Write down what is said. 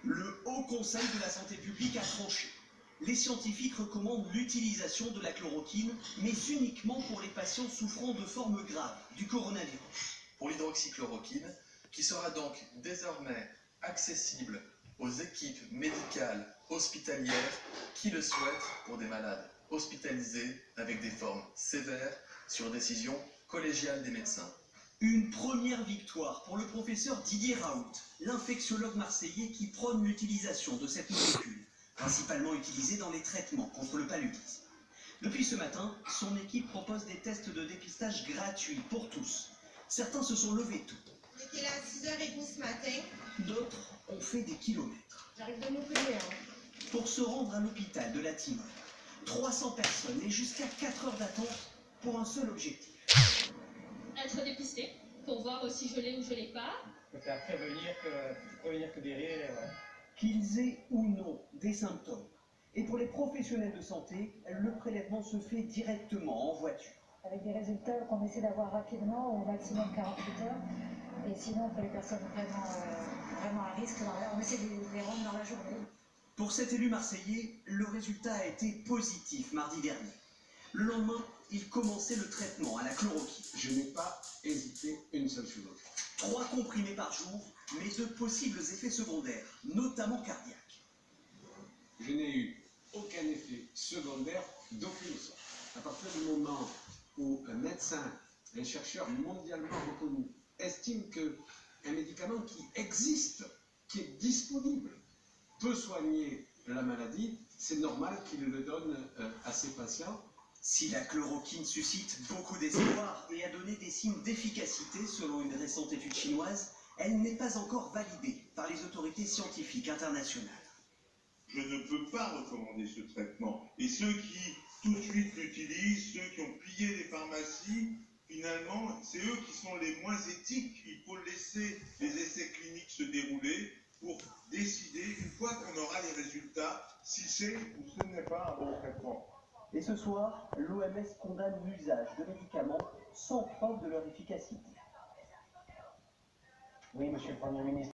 Le Haut Conseil de la santé publique a tranché. Les scientifiques recommandent l'utilisation de la chloroquine, mais uniquement pour les patients souffrant de formes graves du coronavirus. Pour l'hydroxychloroquine, qui sera donc désormais accessible aux équipes médicales hospitalières qui le souhaitent pour des malades hospitalisés avec des formes sévères sur décision collégiale des médecins. Une première victoire pour le professeur Didier Raoult, l'infectiologue marseillais qui prône l'utilisation de cette molécule, principalement utilisée dans les traitements contre le paludisme. Depuis ce matin, son équipe propose des tests de dépistage gratuits pour tous. Certains se sont levés tôt. J'étais là à 6h30 ce matin. D'autres ont fait des kilomètres. J'arrive de Montpellier. Pour se rendre à l'hôpital de la Timone. 300 personnes et jusqu'à 4 heures d'attente pour un seul objectif. Être dépisté, pour voir si je l'ai ou je l'ai pas. Je préfère prévenir que guérir. Ouais. Qu'ils aient ou non des symptômes. Et pour les professionnels de santé, le prélèvement se fait directement en voiture. Avec des résultats qu'on essaie d'avoir rapidement, au maximum 48 heures. Et sinon, pour les personnes vraiment à risque, on essaie de les rendre dans la journée. Pour cet élu marseillais, le résultat a été positif mardi dernier. Le lendemain, il commençait le traitement à la chloroquine. Je n'ai pas hésité une seule seconde. 3 comprimés par jour, mais de possibles effets secondaires, notamment cardiaques. Je n'ai eu aucun effet secondaire d'aucune sorte. À partir du moment où un médecin, un chercheur mondialement reconnu, estime qu'un médicament qui existe, qui est disponible, peut soigner la maladie, c'est normal qu'il le donne à ses patients. Si la chloroquine suscite beaucoup d'espoir et a donné des signes d'efficacité selon une récente étude chinoise, elle n'est pas encore validée par les autorités scientifiques internationales. Je ne peux pas recommander ce traitement. Et ceux qui tout de suite l'utilisent, ceux qui ont pillé les pharmacies, finalement, c'est eux qui sont les moins éthiques. Il faut laisser les essais cliniques se dérouler pour décider, une fois qu'on aura les résultats, si c'est ou ce n'est pas un bon traitement. Et ce soir, l'OMS condamne l'usage de médicaments sans preuve de leur efficacité. Oui, monsieur le Premier ministre.